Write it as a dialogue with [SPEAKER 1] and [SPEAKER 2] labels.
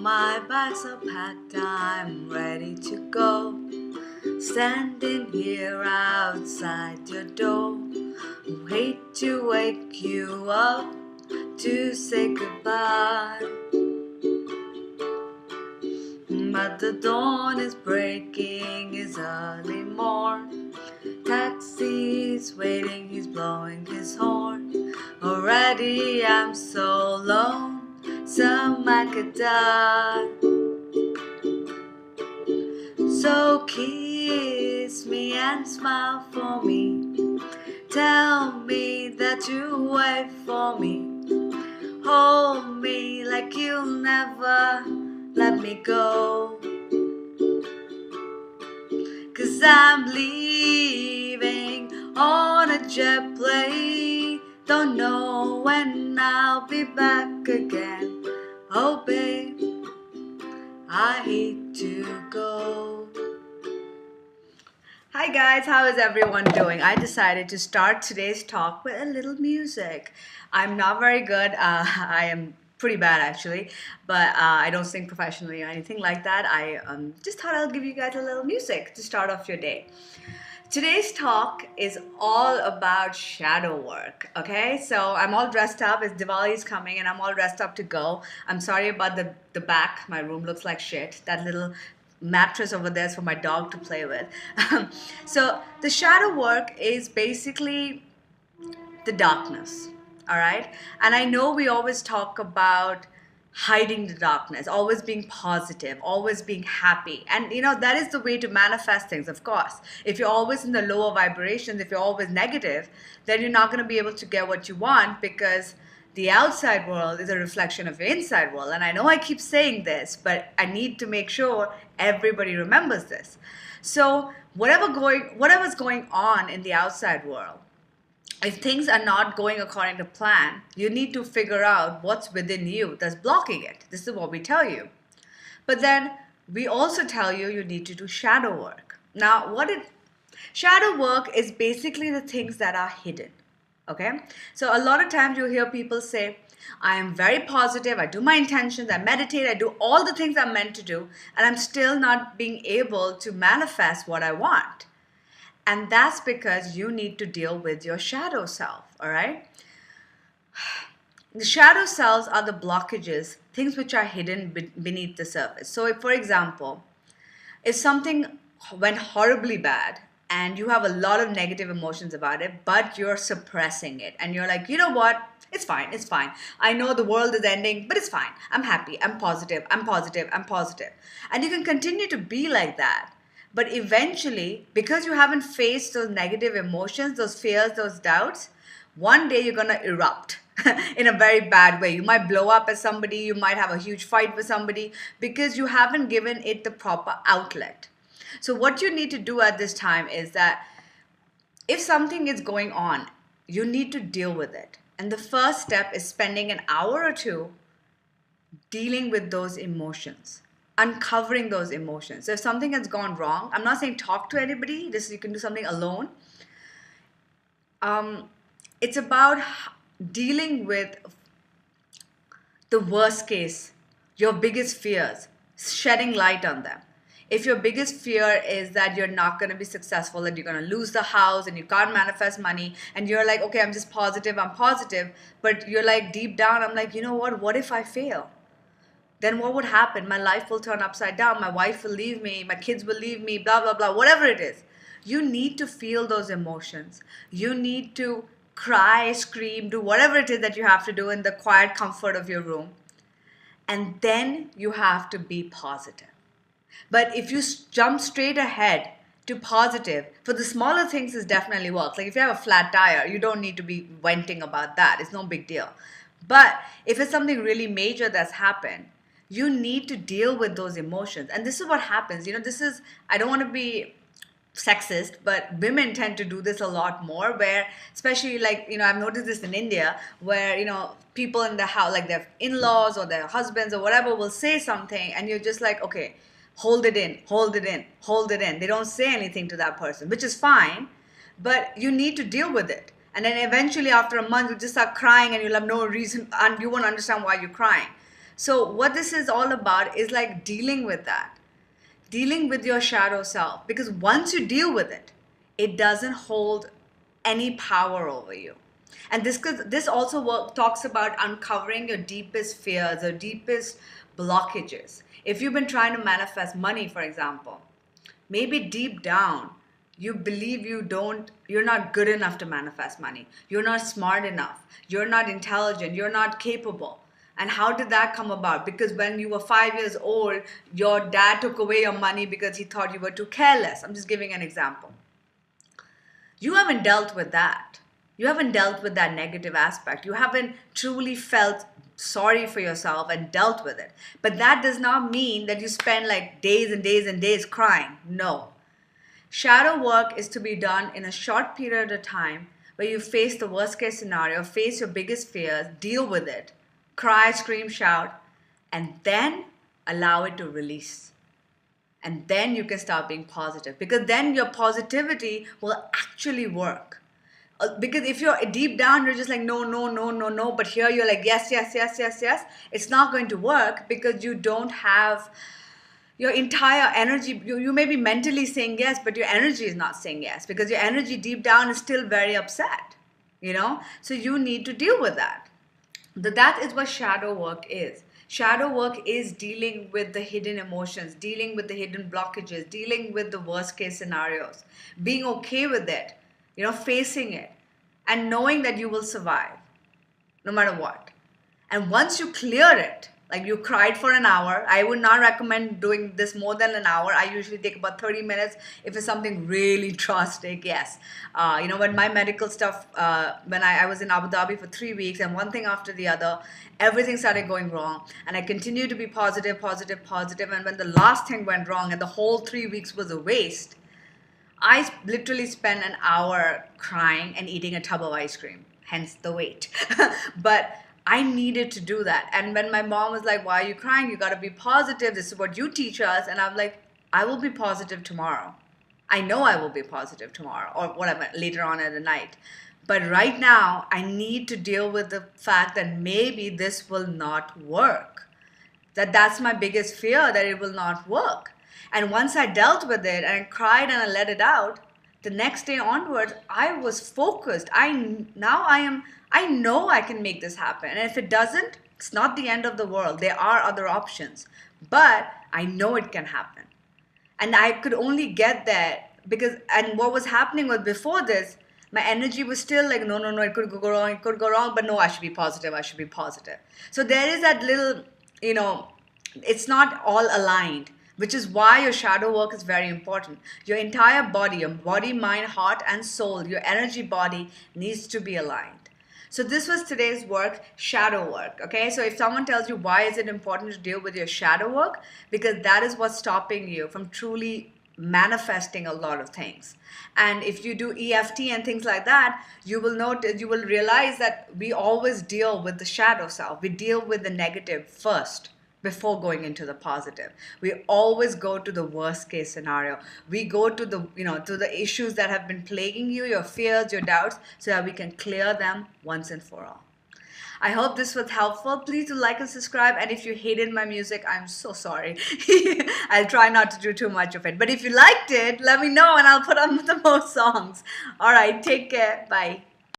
[SPEAKER 1] my bags are packed, I'm ready to go. Standing here outside your door, hate to wake you up to say goodbye. But the dawn is breaking, it's early morn. Taxi's waiting, he's blowing his horn. Already I'm so alone, some I could die. So kiss me and smile for me. Tell me that you wait for me. Hold me like you'll never let me go. 'Cause I'm leaving on a jet plane. Don't know when I'll be back again. Oh babe, I hate to go. Hi guys, how is everyone doing? I decided to start today's talk with a little music. I'm not very good. I am pretty bad actually, but I don't sing professionally or anything like that. I just thought I'll give you guys a little music to start off your day. Today's talk is all about shadow work, okay? So I'm all dressed up. It's Diwali's coming and I'm all dressed up to go. I'm sorry about the back. My room looks like shit. That little mattress over there is for my dog to play with. So the shadow work is basically the darkness, all right? And I know we always talk about hiding the darkness, always being positive, always being happy. And that is the way to manifest things, of course. If you're always in the lower vibrations, if you're always negative, then you're not going to be able to get what you want, because the outside world is a reflection of your inside world. And I know I keep saying this, but I need to make sure everybody remembers this. So whatever's going on in the outside world, if things are not going according to plan, you need to figure out what's within you that's blocking it. This is what we tell you. But then we also tell you you need to do shadow work. Now, shadow work is basically the things that are hidden. Okay? So a lot of times you hear people say, I am very positive, I do my intentions, I meditate, I do all the things I'm meant to do, and I'm still not being able to manifest what I want. And that's because you need to deal with your shadow self, all right? The shadow selves are the blockages, things which are hidden beneath the surface. So if, for example, if something went horribly bad and you have a lot of negative emotions about it, but you're suppressing it and you're like, you know what? It's fine, it's fine. I know the world is ending, but it's fine. I'm happy, I'm positive, I'm positive, I'm positive. And you can continue to be like that. But eventually, because you haven't faced those negative emotions, those fears, those doubts, one day you're going to erupt in a very bad way. You might blow up at somebody, you might have a huge fight with somebody because you haven't given it the proper outlet. So what you need to do at this time is that if something is going on, you need to deal with it. And the first step is spending an hour or two dealing with those emotions, uncovering those emotions. So if something has gone wrong, I'm not saying talk to anybody. You can do something alone. It's about dealing with the worst case, your biggest fears, shedding light on them. If your biggest fear is that you're not going to be successful, that you're going to lose the house and you can't manifest money, and you're like, okay, I'm just positive, but you're like deep down, I'm like, you know what if I fail? Then what would happen? My life will turn upside down. My wife will leave me. My kids will leave me, blah, blah, blah, whatever it is. You need to feel those emotions. You need to cry, scream, do whatever it is that you have to do in the quiet comfort of your room. And then you have to be positive. But if you jump straight ahead to positive, for the smaller things, it definitely works. Like if you have a flat tire, you don't need to be venting about that. It's no big deal. But if it's something really major that's happened, you need to deal with those emotions. And this is what happens. I don't want to be sexist, but women tend to do this a lot more, where especially I've noticed this in India, where, people in the house, like their in-laws or their husbands or whatever, will say something and you're just like, okay, hold it in, hold it in, hold it in. They don't say anything to that person, which is fine, but you need to deal with it. And then eventually after a month, you just start crying and you'll have no reason and you won't understand why you're crying. So what this is all about is like dealing with that, dealing with your shadow self, because once you deal with it, it doesn't hold any power over you. And this also talks about uncovering your deepest fears or deepest blockages. If you've been trying to manifest money, for example, maybe deep down you believe you're not good enough to manifest money, you're not smart enough, you're not intelligent, you're not capable. And how did that come about? Because when you were 5 years old, your dad took away your money because he thought you were too careless. I'm just giving an example. You haven't dealt with that. You haven't dealt with that negative aspect. You haven't truly felt sorry for yourself and dealt with it. But that does not mean that you spend like days and days and days crying. No. Shadow work is to be done in a short period of time where you face the worst case scenario, face your biggest fears, deal with it, cry, scream, shout, and then allow it to release. And then you can start being positive, because then your positivity will actually work. Because if you're deep down, you're just like, no, no, no, no, no. But here you're like, yes, yes, yes, yes, yes. It's not going to work because you don't have your entire energy. You may be mentally saying yes, but your energy is not saying yes, because your energy deep down is still very upset, So you need to deal with that. That is what shadow work is. Shadow work is dealing with the hidden emotions, dealing with the hidden blockages, dealing with the worst case scenarios, being okay with it, facing it, and knowing that you will survive no matter what. And once you clear it, like you cried for an hour, I would not recommend doing this more than an hour. I usually take about 30 minutes if it's something really drastic, yes. When my medical stuff, when I was in Abu Dhabi for 3 weeks, and one thing after the other, everything started going wrong. And I continued to be positive, positive, positive. And when the last thing went wrong and the whole 3 weeks was a waste, I literally spent an hour crying and eating a tub of ice cream, hence the weight. But I needed to do that. And when my mom was like, why are you crying? You got to be positive. This is what you teach us. And I'm like, I will be positive tomorrow. I know I will be positive tomorrow, or whatever, later on in the night. But right now, I need to deal with the fact that maybe this will not work. That's my biggest fear, that it will not work. And once I dealt with it and I cried and I let it out, the next day onwards, I was focused. I know I can make this happen. And if it doesn't, it's not the end of the world. There are other options. But I know it can happen. And I could only get there and what was happening was, before this, my energy was still like, no, no, no, it could go wrong, but no, I should be positive, I should be positive. So there is that little, it's not all aligned, which is why your shadow work is very important. Your entire body, your body, mind, heart, and soul, your energy body needs to be aligned. So this was today's work, shadow work, okay? So if someone tells you why is it important to deal with your shadow work, because that is what's stopping you from truly manifesting a lot of things. And if you do EFT and things like that, you will realize that we always deal with the shadow self. We deal with the negative first before going into the positive. We always go to the worst case scenario. We go to the issues that have been plaguing you, your fears, your doubts, so that we can clear them once and for all. I hope this was helpful. Please do like and subscribe. And if you hated my music, I'm so sorry. I'll try not to do too much of it. But if you liked it, let me know and I'll put on the more songs. All right, take care. Bye.